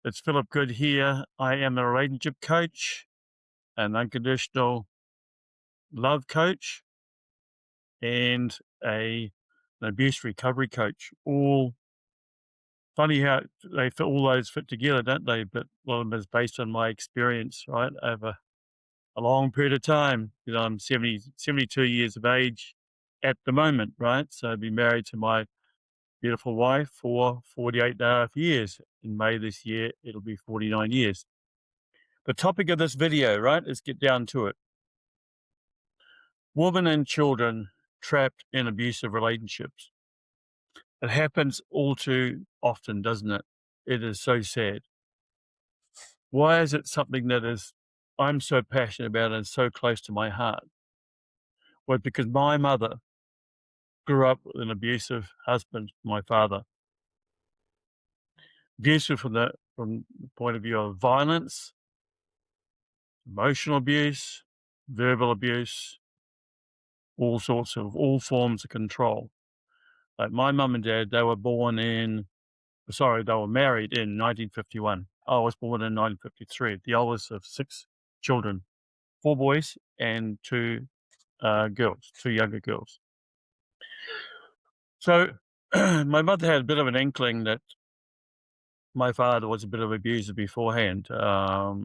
It's Philip Good here. I am a relationship coach, an unconditional love coach, and an abuse recovery coach. All funny how they fit, all those fit together, don't they? But a lot of them is based on my experience, right? Over a long period of time. I'm 72 years of age at the moment, right? So I've been married to my beautiful wife for 48 and a half years. In May this year, it'll be 49 years. The topic of this video, right, let's get down to it. Women and children trapped in abusive relationships. It happens all too often, doesn't it? It is so sad. Why is it something that I'm so passionate about and so close to my heart? Well, because my mother grew up with an abusive husband, my father. Abusive from the point of view of violence, emotional abuse, verbal abuse, all forms of control. Like my mum and dad, they were married in 1951. I was born in 1953, the oldest of 6 children, 4 boys and 2 girls, 2 younger girls. So my mother had a bit of an inkling that my father was a bit of an abuser beforehand,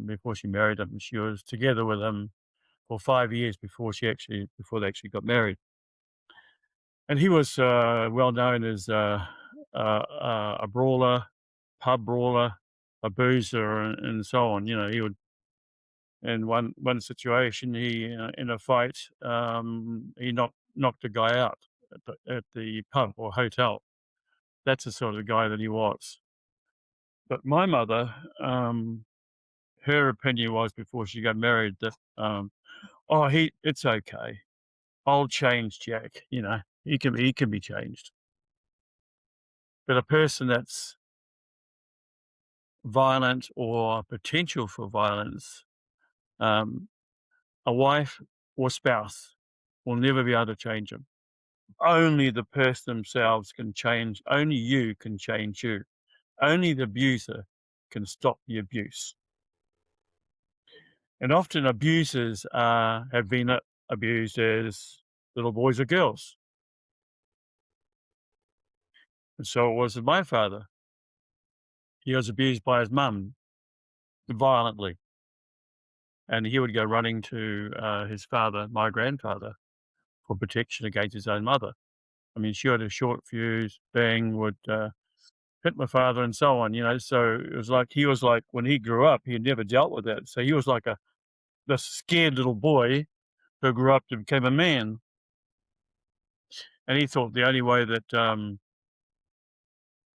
before she married him. She was together with him for 5 years before they actually got married. And he was well known as a brawler, pub brawler, a boozer, and so on. He would, in one situation, in a fight, he knocked a guy out at the pub or hotel. That's the sort of guy that he was. But my mother, her opinion was before she got married that, oh, it's okay. I'll change Jack. He can be changed. But a person that's violent or potential for violence, um, a wife or spouse will never be able to change them. Only the person themselves can change. Only you can change you. Only the abuser can stop the abuse. And often abusers have been abused as little boys or girls. And so it was with my father. He was abused by his mum violently. And he would go running to his father, my grandfather, for protection against his own mother. I mean, she had a short fuse, bang, would hit my father and so on, so it was like, when he grew up, he had never dealt with that. So he was like this scared little boy who grew up to become a man. And he thought the only way that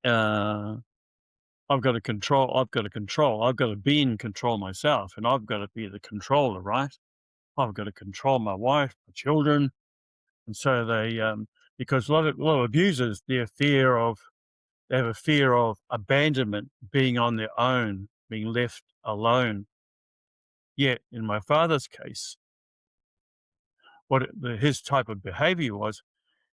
uh, I've got to be in control myself, and I've got to be the controller, right? I've got to control my wife, my children. And so because a lot of abusers, they have a fear of abandonment, being on their own, being left alone. Yet in my father's case, his type of behavior was,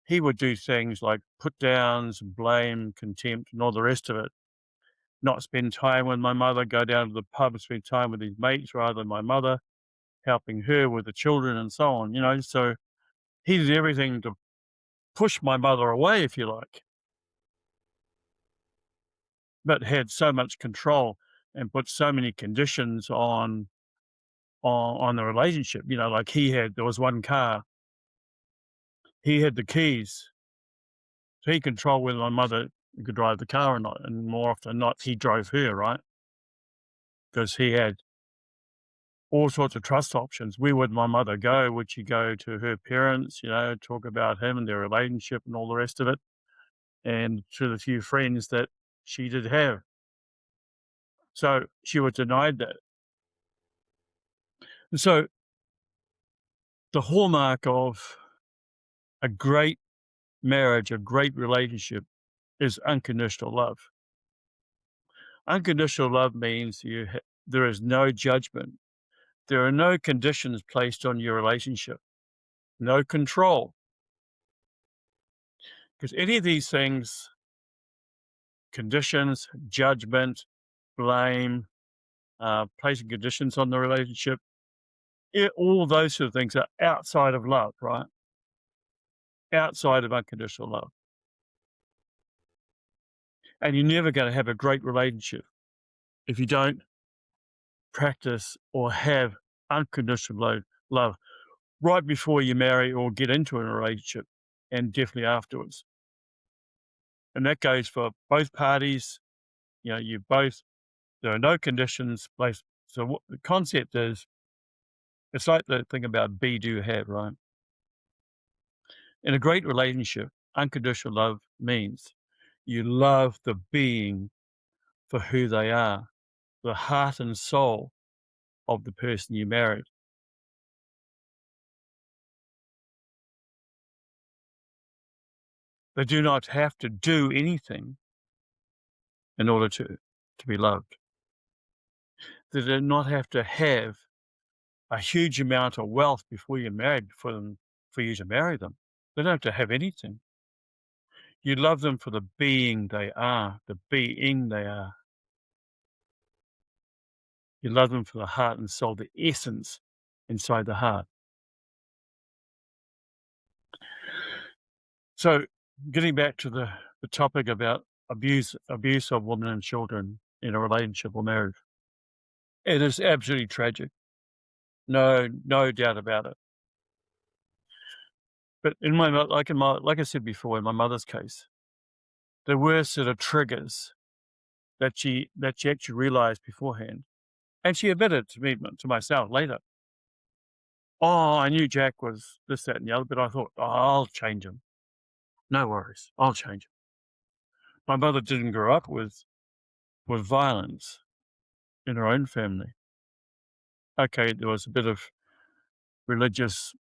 he would do things like put downs, blame, contempt, and all the rest of it. Not spend time with my mother, go down to the pub, spend time with his mates rather than my mother, helping her with the children and so on. So he did everything to push my mother away, if you like, but had so much control and put so many conditions on the relationship. Like there was one car, he had the keys, so he controlled whether my mother could drive the car or not, and more often than not, he drove her, right? Because he had all sorts of trust options. Where would my mother go? Would she go to her parents, talk about him and their relationship and all the rest of it, and to the few friends that she did have? So she was denied that. And so the hallmark of a great marriage, a great relationship, is unconditional love. Unconditional love means there is no judgment. There are no conditions placed on your relationship, no control. Because any of these things, conditions, judgment, blame, placing conditions on the relationship. All those sort of things are outside of love, right? Outside of unconditional love. And you're never going to have a great relationship if you don't practice or have unconditional love right before you marry or get into a relationship, and definitely afterwards. And that goes for both parties. You both, there are no conditions placed. So what the concept is, it's like the thing about be, do, have, right? In a great relationship, unconditional love means you love the being for who they are, the heart and soul of the person you married. They do not have to do anything in order to be loved. They do not have to have a huge amount of wealth before you're married for you to marry them. They don't have to have anything. You love them for the being they are, the being they are. You love them for the heart and soul, the essence inside the heart. So getting back to the topic about abuse of women and children in a relationship or marriage. It is absolutely tragic. No doubt about it. But like I said before, in my mother's case, there were sort of triggers that she actually realized beforehand. And she admitted to me, to myself later, "Oh, I knew Jack was this, that, and the other, but I thought, oh, I'll change him. No worries, I'll change him." My mother didn't grow up with violence in her own family. Okay, there was a bit of religious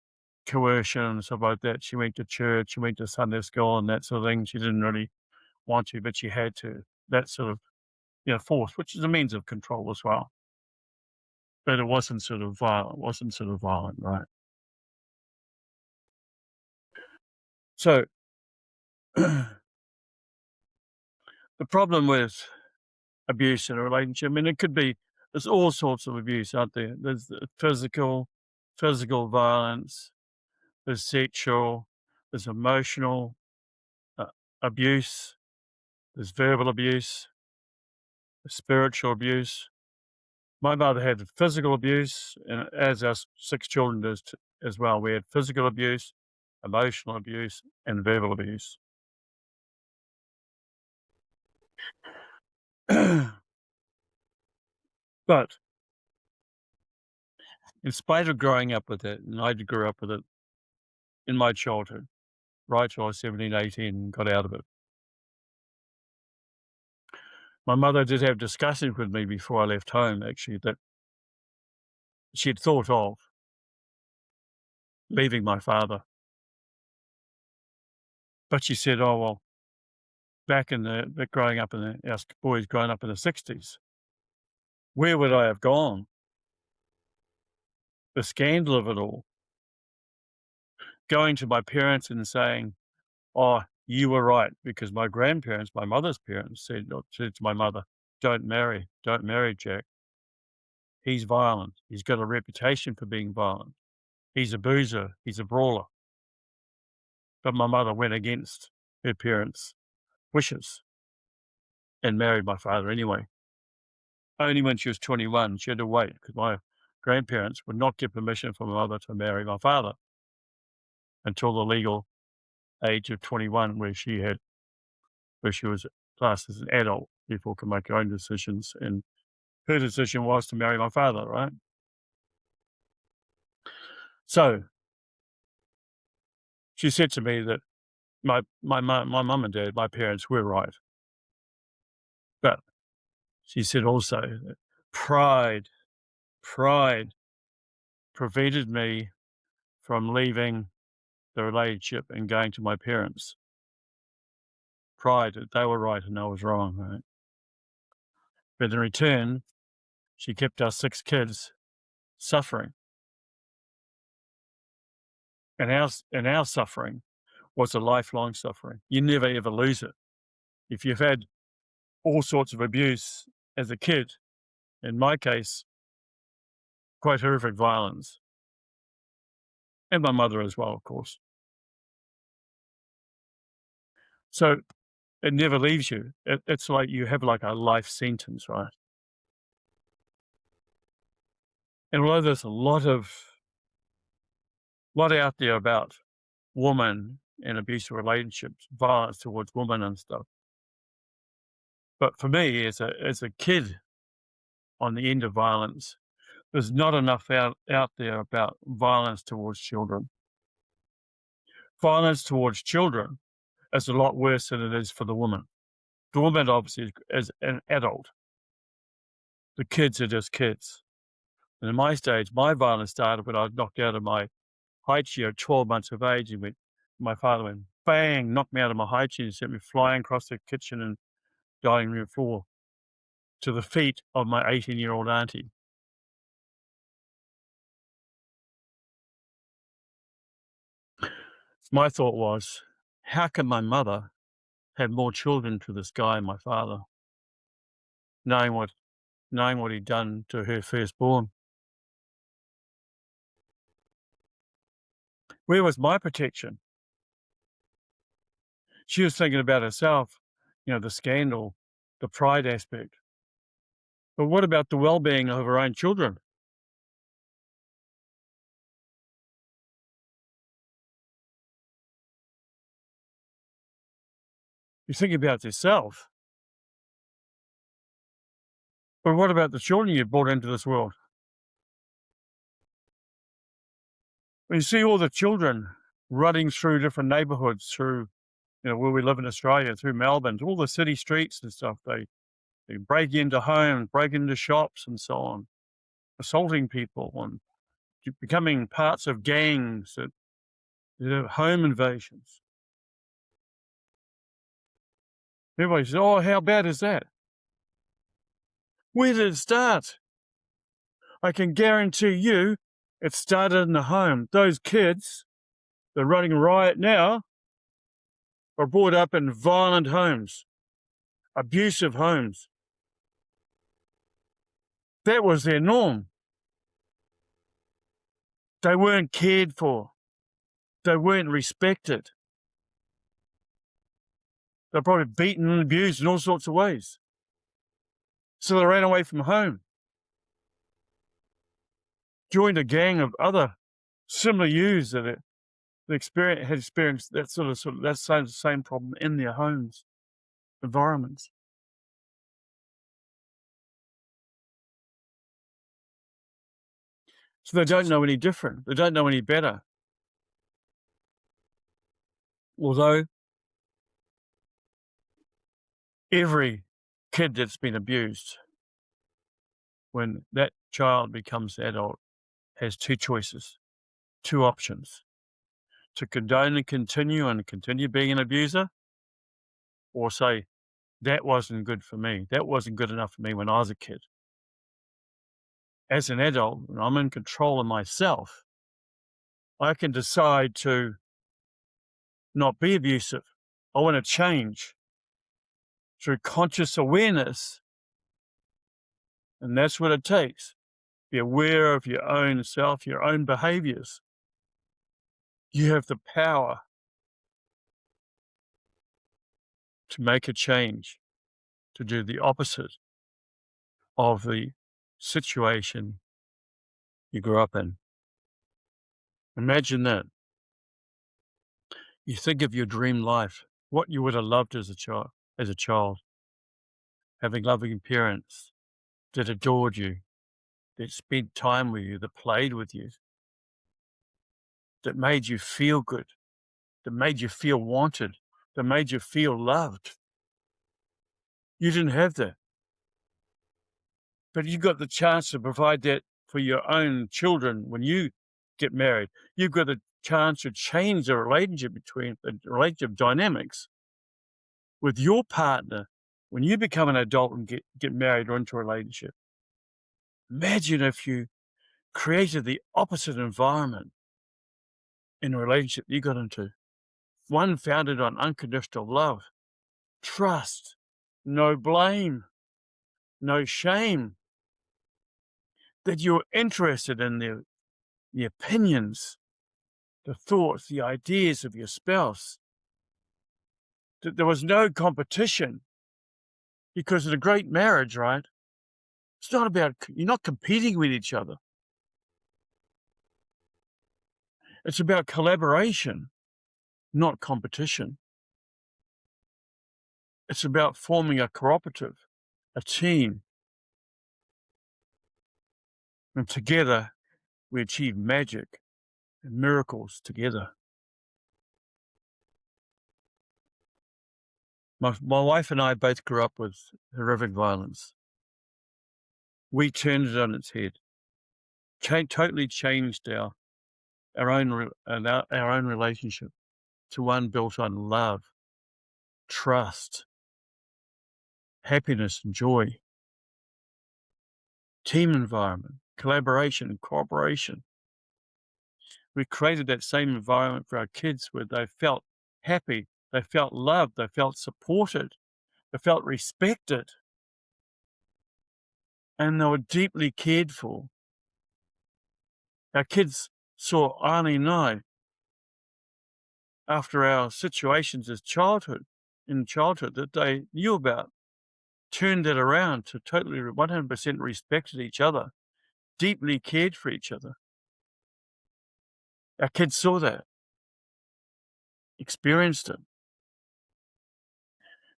coercion and stuff like that. She went to church, she went to Sunday school and that sort of thing. She didn't really want to, but she had to. That sort of, force, which is a means of control as well. But it wasn't sort of violent. Wasn't sort of violent, right? So the problem with abuse in a relationship, I mean, it could be, there's all sorts of abuse out there. There's the physical violence, there's sexual, there's emotional uh, abuse, there's verbal abuse, there's spiritual abuse. My mother had physical abuse, and as our six children does as well. We had physical abuse, emotional abuse, and verbal abuse. But in spite of growing up with it, and I grew up with it in my childhood, right till I was 17, 18, and got out of it. My mother did have discussions with me before I left home, actually, that she'd thought of leaving my father. But she said, "Oh, well, back in growing up in us boys growing up in the 60s, where would I have gone? The scandal of it all, going to my parents and saying, 'Oh, you were right,' because my grandparents, my mother's parents said to my mother, 'Don't marry Jack. He's violent. He's got a reputation for being violent. He's a boozer. He's a brawler.' But my mother went against her parents' wishes and married my father anyway. Only when she was 21, she had to wait because my grandparents would not give permission for my mother to marry my father until the legal age of 21, where she was classed as an adult, people can make their own decisions. And her decision was to marry my father, right? So she said to me that my mum and dad, my parents were right. But she said also that pride, pride prevented me from leaving the relationship and going to my parents. Pride that they were right and I was wrong, right? But in return, she kept our six kids suffering. And our suffering was a lifelong suffering. You never ever lose it. If you've had all sorts of abuse as a kid, in my case, quite horrific violence, and my mother as well, of course. So it never leaves you. It's like you have like a life sentence, right? And although there's a lot out there about women and abusive relationships, violence towards women and stuff, but for me, as a kid on the end of violence, there's not enough out there about violence towards children. Violence towards children is a lot worse than it is for the woman. The woman obviously is an adult. The kids are just kids. And in my stage, my violence started when I was knocked out of my high chair at 12 months of age. And my father went bang, knocked me out of my high chair and sent me flying across the kitchen and dining room floor to the feet of my 18-year-old auntie. My thought was, how can my mother have more children to this guy, my father, knowing what he'd done to her firstborn? Where was my protection? She was thinking about herself, the scandal, the pride aspect. But what about the well-being of her own children? You think about yourself, but what about the children you brought into this world? When you see all the children running through different neighborhoods, through, where we live in Australia, through Melbourne, all the city streets and stuff, they break into homes, break into shops and so on, assaulting people and becoming parts of gangs, and, home invasions. Everybody says, oh, how bad is that? Where did it start? I can guarantee you it started in the home. Those kids that are running riot now are brought up in violent homes, abusive homes. That was their norm. They weren't cared for. They weren't respected. They're probably beaten and abused in all sorts of ways. So they ran away from home, joined a gang of other similar youths that had experienced that that same problem in their homes, environments. So they don't know any different. They don't know any better. Although every kid that's been abused, when that child becomes adult, has two choices, two options: to condone and continue being an abuser, or say, that wasn't good for me. That wasn't good enough for me when I was a kid. As an adult, when I'm in control of myself, I can decide to not be abusive. I want to change through conscious awareness. And that's what it takes. Be aware of your own self, your own behaviors. You have the power to make a change, to do the opposite of the situation you grew up in. Imagine that. You think of your dream life, what you would have loved as a child, having loving parents that adored you, that spent time with you, that played with you, that made you feel good, that made you feel wanted, that made you feel loved. You didn't have that. But you got the chance to provide that for your own children when you get married. You've got the chance to change the relationship dynamics with your partner when you become an adult and get married or into a relationship. Imagine if you created the opposite environment in a relationship you got into. One founded on unconditional love, trust, no blame, no shame, that you're interested in the opinions, the thoughts, the ideas of your spouse, that there was no competition, because in a great marriage, right, it's not about, you're not competing with each other. It's about collaboration, not competition. It's about forming a cooperative, a team, and together we achieve magic and miracles together. My wife and I both grew up with horrific violence. We turned it on its head, totally changed our own relationship to one built on love, trust, happiness and joy, team environment, collaboration and cooperation. We created that same environment for our kids where they felt happy, they felt loved, they felt supported, they felt respected, and they were deeply cared for. Our kids saw Arnie and I, after our situations in childhood that they knew about, turned it around to totally 100% respected each other, deeply cared for each other. Our kids saw that, experienced it.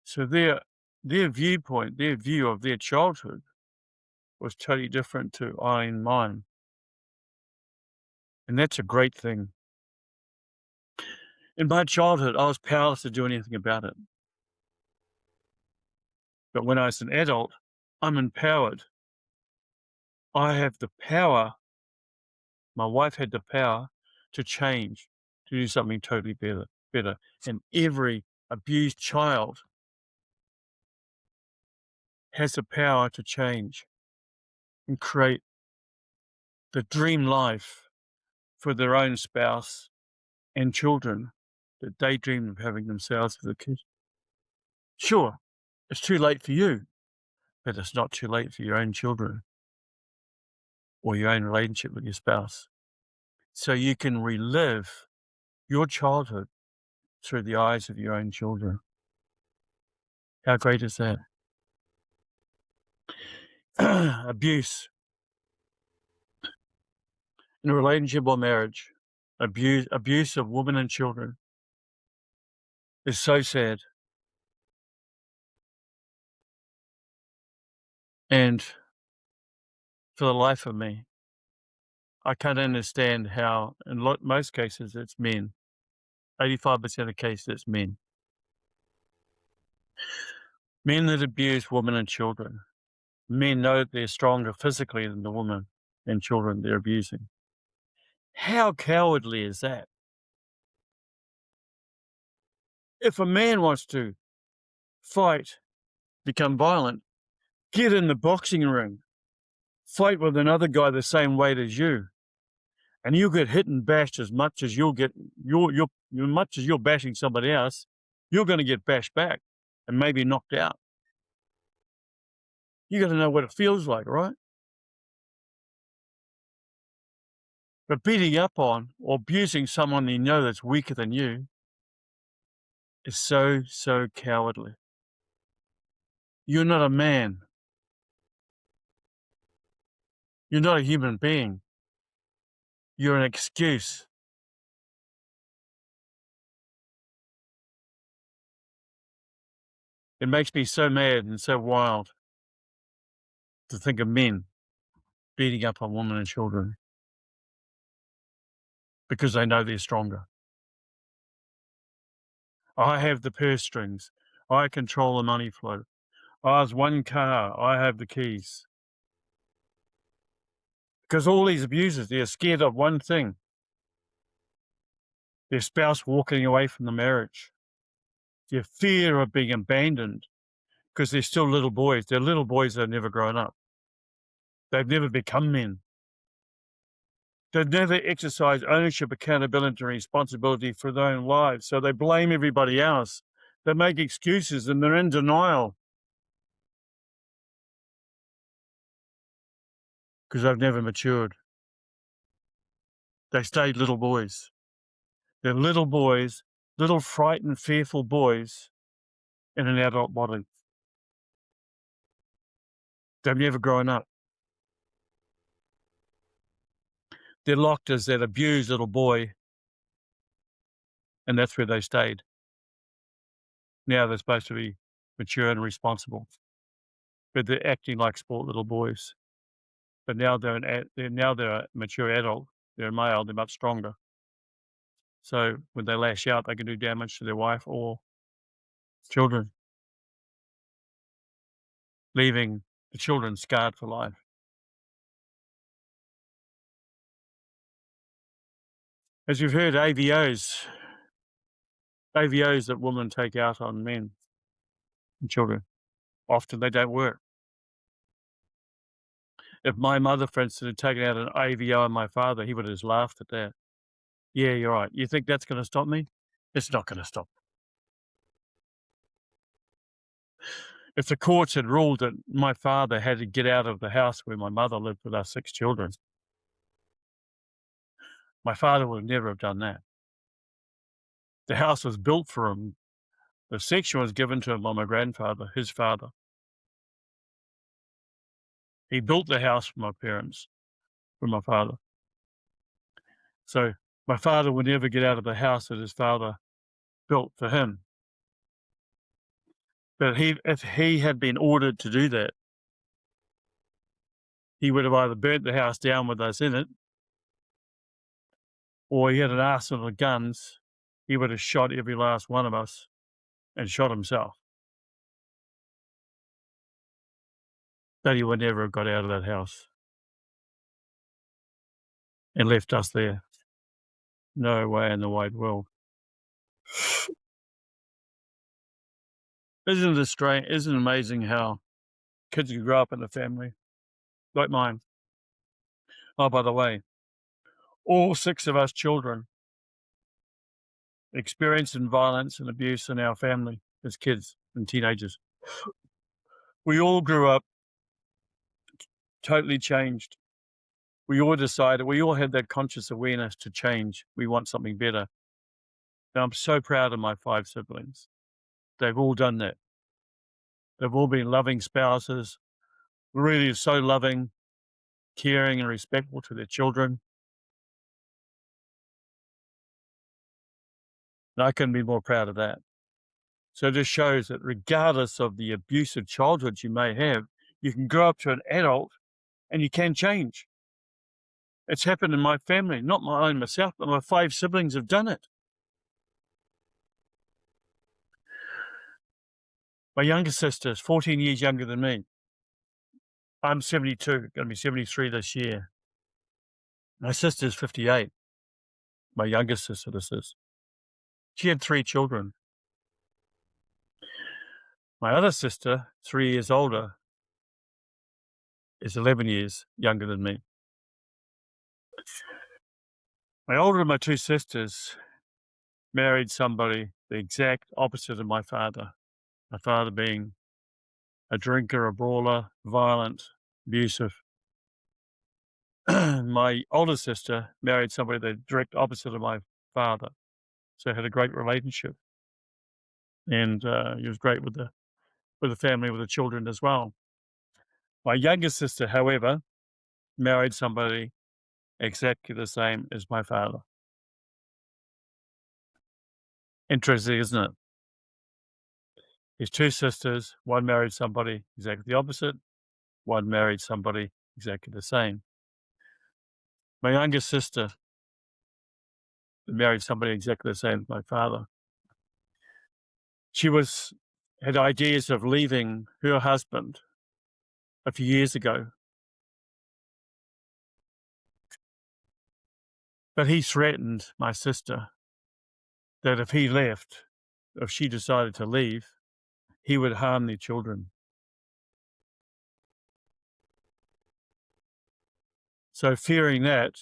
So their viewpoint, their view of their childhood was totally different to I and mine. And that's a great thing. In my childhood, I was powerless to do anything about it. But when I was an adult, I'm empowered. I have the power, my wife had the power to change, to do something totally better. And every abused child has the power to change and create the dream life for their own spouse and children that they dream of having themselves as a kid. Sure, it's too late for you, but it's not too late for your own children or your own relationship with your spouse. So you can relive your childhood through the eyes of your own children. How great is that? Abuse in a relationship or marriage, abuse of women and children is so sad. And for the life of me, I can't understand how, in most cases, it's men. 85% of the cases, it's men. Men that abuse women and children. Men know that they're stronger physically than the women and children they're abusing. How cowardly is that? If a man wants to fight, become violent, get in the boxing ring, fight with another guy the same weight as you, and you'll get hit and bashed as much as you're bashing somebody else, you're going to get bashed back and maybe knocked out. You got to know what it feels like, right? But beating up on or abusing someone you know that's weaker than you is so, so cowardly. You're not a man. You're not a human being. You're an excuse. It makes me so mad and so wild to think of men beating up on women and children because they know they're stronger. I have the purse strings. I control the money flow. I have one car. I have the keys. Because all these abusers, they're scared of one thing: their spouse walking away from the marriage. Their fear of being abandoned because they're still little boys. They're little boys that have never grown up. They've never become men. They've never exercised ownership, accountability, and responsibility for their own lives. So they blame everybody else. They make excuses and they're in denial. because they've never matured. They stayed little boys. They're little boys, little frightened, fearful boys in an adult body. They've never grown up. They're locked as that abused little boy, and that's where they stayed. Now they're supposed to be mature and responsible, but they're acting like sport little boys. But now they're a mature adult. They're a male. They're much stronger. So when they lash out, they can do damage to their wife or children, leaving the children scarred for life. As you've heard, AVOs that women take out on men and children, often they don't work. If my mother, for instance, had taken out an AVO on my father, he would have just laughed at that. Yeah, you're right. You think that's going to stop me? It's not going to stop. If the courts had ruled that my father had to get out of the house where my mother lived with our 6 children, my father would never have done that. The house was built for him. The section was given to him by my grandfather, his father. He built the house for my parents, for my father. So my father would never get out of the house that his father built for him. But if he had been ordered to do that, he would have either burnt the house down with us in it, or he had an arsenal of guns. He would have shot every last one of us and shot himself. But he would never have got out of that house and left us there. No way in the wide world. Isn't it strange? Isn't it amazing how kids can grow up in a family like mine? Oh, by the way, all 6 of us children experienced violence and abuse in our family as kids and teenagers. We all grew up totally changed. We all decided, we all had that conscious awareness to change. We want something better. And I'm so proud of my 5 siblings. They've all done that. They've all been loving spouses, really so loving, caring and respectful to their children. And I couldn't be more proud of that. So this shows that regardless of the abusive childhood you may have, you can grow up to an adult and you can change. It's happened in my family, not my own myself, but my 5 siblings have done it. My younger sister is 14 years younger than me. I'm 72, going to be 73 this year. My sister's 58. My youngest sister, this is. She had 3 children. My other sister, 3 years older, is 11 years younger than me. My older of my 2 sisters married somebody the exact opposite of my father being a drinker, a brawler, violent, abusive. My older sister married somebody the direct opposite of my father, so had a great relationship, and he was great with the family, with the children as well. My younger sister, however, married somebody exactly the same as my father. Interesting, isn't it? His 2 sisters, one married somebody exactly the opposite, one married somebody exactly the same. My youngest sister married somebody exactly the same as my father. She had ideas of leaving her husband a few years ago, but he threatened my sister that if she decided to leave, he would harm their children. So fearing that,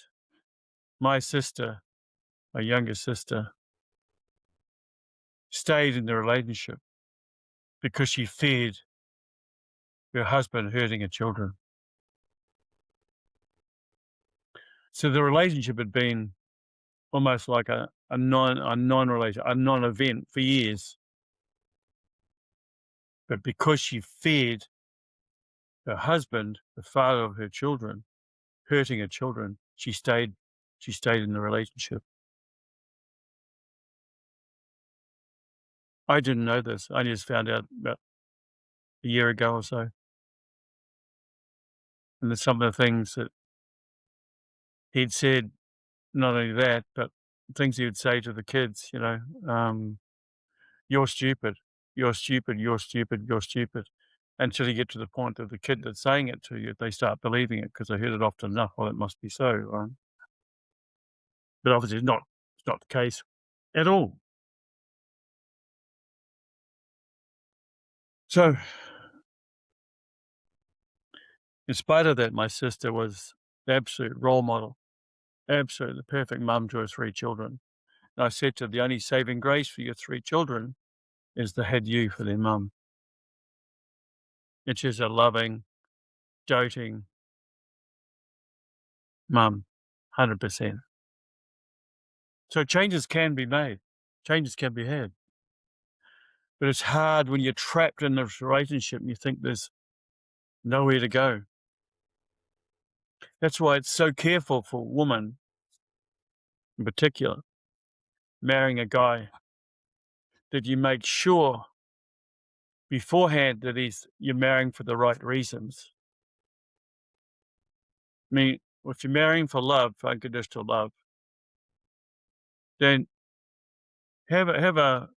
my younger sister, stayed in the relationship because she feared her husband hurting her children. So the relationship had been almost like a non-event for years. But because she feared her husband, the father of her children, hurting her children, she stayed in the relationship. I didn't know this. I just found out about a year ago or so. And there's some of the things that he'd said, not only that, but things he would say to the kids, "You're stupid. You're stupid. You're stupid. You're stupid." Until you get to the point of the kid that's saying it to you, they start believing it because they heard it often enough. Well, it must be so, right? But obviously, it's not the case at all. So, in spite of that, my sister was the absolute role model, absolutely the perfect mum to her three children. And I said to her, the only saving grace for your three children is they had you for their mum. And she's a loving, doting mum, 100%. So changes can be made, changes can be had. But it's hard when you're trapped in this relationship and you think there's nowhere to go. That's why it's so careful for women, in particular, marrying a guy, that you make sure beforehand that you're marrying for the right reasons. I mean, if you're marrying for love, for unconditional love, then have a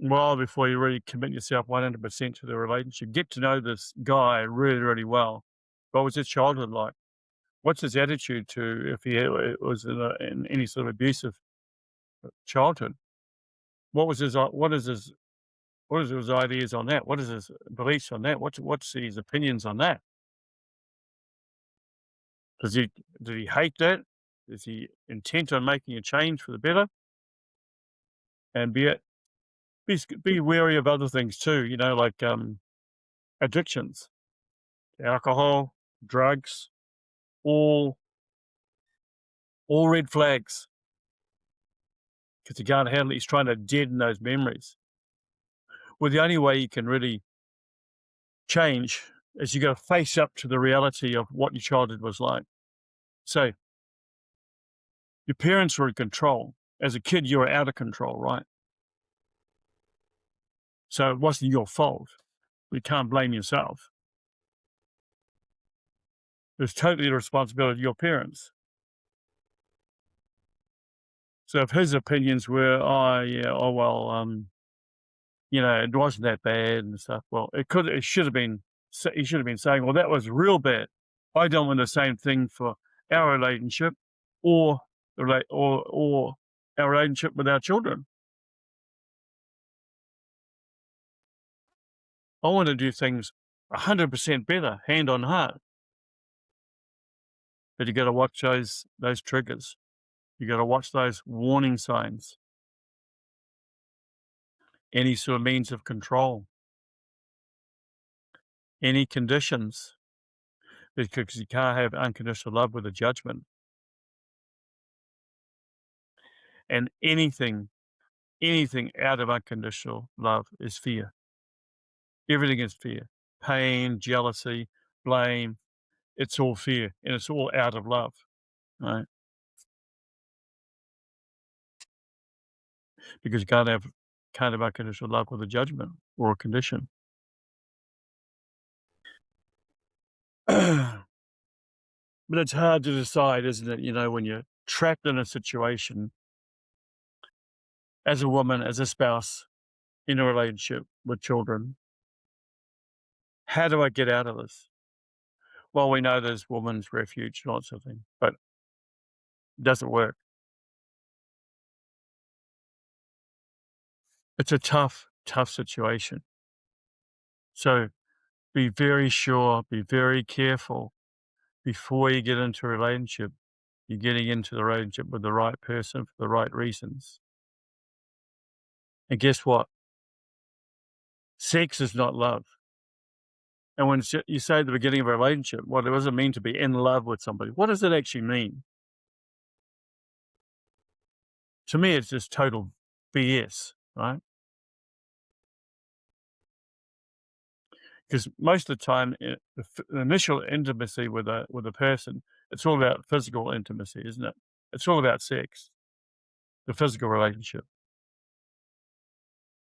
while before you really commit yourself 100% to the relationship. Get to know this guy really, really well. What was his childhood like? What's his attitude to if he was in any sort of abusive childhood? What is his ideas on that? What is his beliefs on that? What's his opinions on that? Does he did he hate that? Is he intent on making a change for the better? And be wary of other things too. Like addictions, alcohol, drugs, all all red flags because he can't handle it. He's trying to deaden those memories. Well, the only way you can really change is you got to face up to the reality of what your childhood was like. So your parents were in control. As a kid, you were out of control, right? So it wasn't your fault. You can't blame yourself. It was totally the responsibility of your parents. So if his opinions were, oh yeah, oh well, it wasn't that bad and stuff. Well, it should have been. He should have been saying, well, that was real bad. I don't want the same thing for our relationship, or or our relationship with our children. I want to do things 100% better, hand on heart. But you got to watch those triggers. You got to watch those warning signs. Any sort of means of control, any conditions, because you can't have unconditional love with a judgment. And anything out of unconditional love is fear. Everything is fear. Pain, jealousy, blame, it's all fear, and it's all out of love, right? Because you can't have unconditional love with a judgment or a condition. But it's hard to decide, isn't it? When you're trapped in a situation as a woman, as a spouse, in a relationship with children, how do I get out of this? Well, we know there's women's refuge and all that sort of thing, but it doesn't work. It's a tough, tough situation. So be very sure, be very careful before you get into a relationship. You're getting into the relationship with the right person for the right reasons. And guess what? Sex is not love. And when you say at the beginning of a relationship, what does it mean to be in love with somebody? What does it actually mean? To me, it's just total BS, right? Because most of the time, the initial intimacy with a person, it's all about physical intimacy, isn't it? It's all about sex, the physical relationship.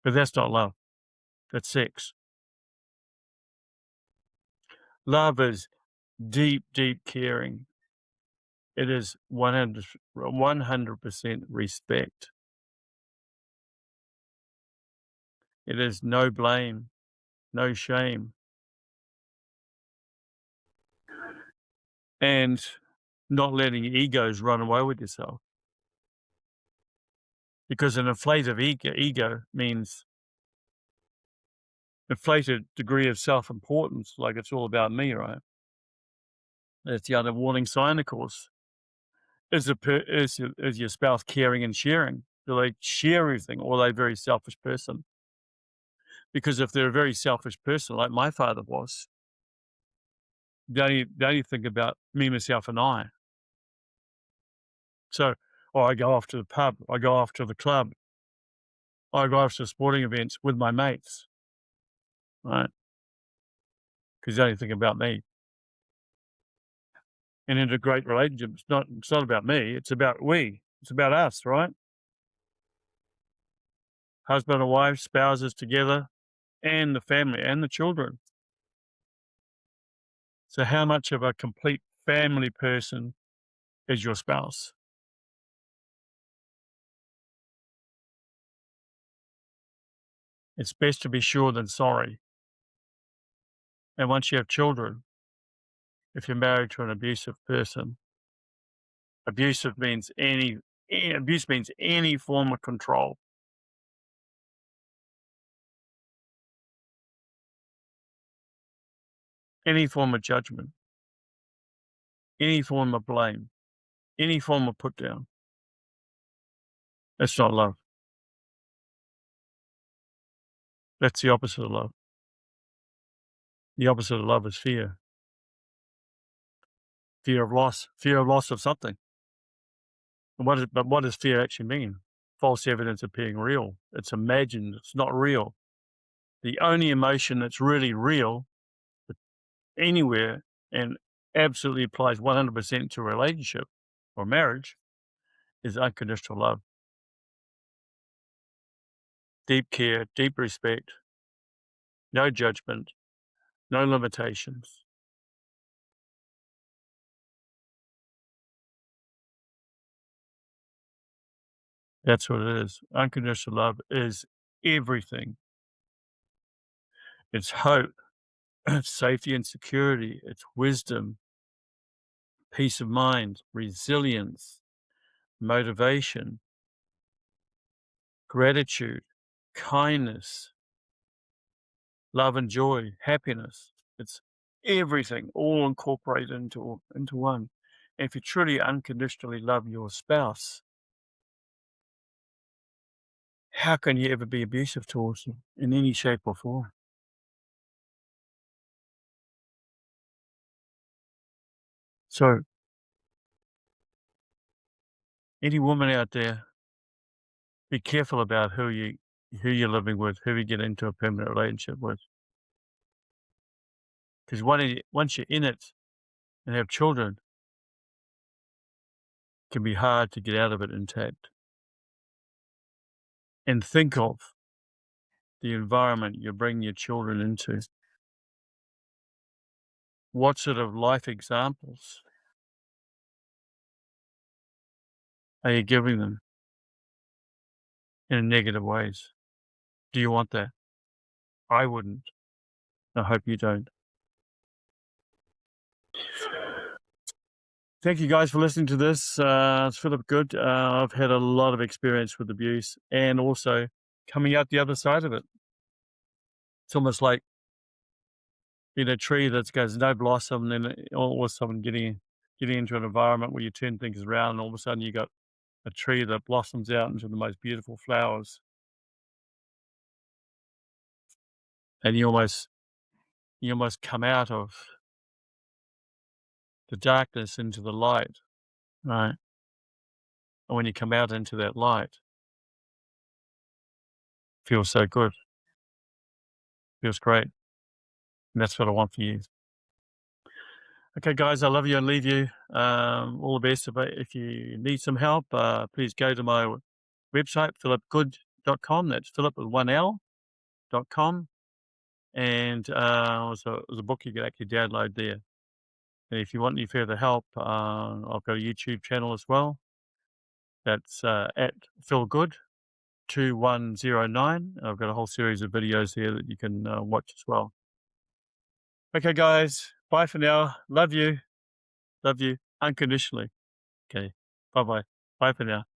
But that's not love. That's sex. Love is deep, deep caring. It is 100% respect. It is no blame, no shame, and not letting egos run away with yourself. Because an inflated ego means inflated degree of self-importance, like it's all about me, right? That's the other warning sign, of course. Is your spouse caring and sharing? Do they share everything, or are they a very selfish person? Because if they're a very selfish person, like my father was, they only think about me, myself, and I. So, I go off to the pub, I go off to the club, I go off to sporting events with my mates, right? Because they only think about me. And in a great relationship, it's not about me, it's about we. It's about us, right? Husband and wife, spouses together, and the family and the children. So how much of a complete family person is your spouse? It's best to be sure than sorry. And once you have children, if you're married to an abusive person, abusive means abuse means any form of control, any form of judgment, any form of blame, any form of put down. That's not love. That's the opposite of love. The opposite of love is fear. Fear of loss of something. But what does fear actually mean? False evidence appearing real. It's imagined. It's not real. The only emotion that's really real anywhere and absolutely applies 100% to a relationship or marriage is unconditional love. Deep care, deep respect, no judgment, no limitations. That's what it is. Unconditional love is everything. It's hope, it's safety and security, it's wisdom, peace of mind, resilience, motivation, gratitude, kindness, love and joy, happiness. It's everything all incorporated into one. And if you truly unconditionally love your spouse, how can you ever be abusive towards them in any shape or form? So, any woman out there, be careful about who you're living with, who you get into a permanent relationship with. Because once you're in it and have children, it can be hard to get out of it intact. And think of the environment you're bringing your children into. What sort of life examples are you giving them in negative ways? Do you want that? I wouldn't. I hope you don't. Thank you guys for listening to this. It's Philip Good. I've had a lot of experience with abuse and also coming out the other side of it. It's almost like being a tree that has no blossom, and then all of a sudden getting into an environment where you turn things around, and all of a sudden you got a tree that blossoms out into the most beautiful flowers, and you almost come out of the darkness into the light, right? And when you come out into that light, feels so good, feels great. And that's what I want for you. Okay, guys, I love you and leave you. All the best. If you need some help, please go to my website, philipgood.com. That's Philip with one L.com. And there's a book you can actually download there. And if you want any further help, I've got a YouTube channel as well. That's at philgood2109. I've got a whole series of videos there that you can watch as well. Okay, guys, bye for now. Love you. Love you unconditionally. Okay, bye-bye. Bye for now.